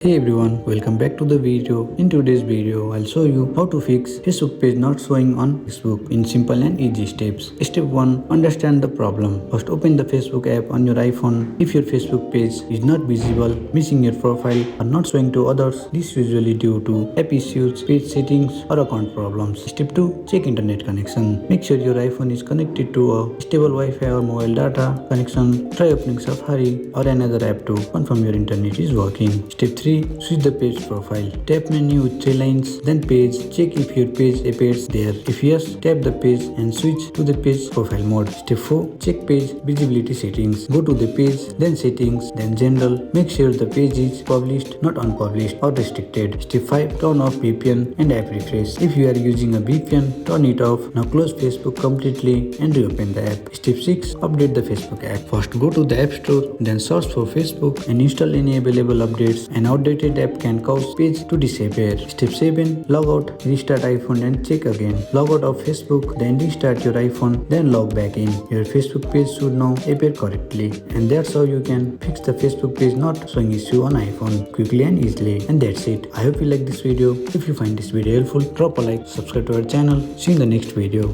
Hey everyone, welcome back to the video. In today's video, I'll show you how to fix Facebook page not showing on Facebook in simple and easy steps. Step 1. Understand the problem. First, open the Facebook app on your iPhone. If your Facebook page is not visible, missing your profile, or not showing to others, this is usually due to app issues, page settings, or account problems. Step 2. Check internet connection. Make sure your iPhone is connected to a stable Wi-Fi or mobile data connection. Try opening Safari or another app to confirm your internet is working. Step 3. Switch the page profile. Tap menu with 3 lines, then page. Check if your page appears there. If yes, tap the page and switch to the page profile mode. Step 4. Check page visibility settings. Go to the page, then settings, then general. Make sure the page is published, not unpublished or restricted. Step 5. Turn off VPN and app refresh. If you are using a VPN, turn it off. Now close Facebook completely and reopen the app. Step 6. Update the Facebook app. First go to the App Store, then search for Facebook and install any available updates. An outdated app can cause page to disappear. Step 7. Log out, restart iPhone and check again. Log out of Facebook, then restart your iPhone, then log back in. Your Facebook page should now appear correctly. And that's how you can fix the Facebook page not showing issue on iPhone quickly and easily. And that's it. I hope you like this video. If you find this video helpful, drop a like, subscribe to our channel. See you in the next video.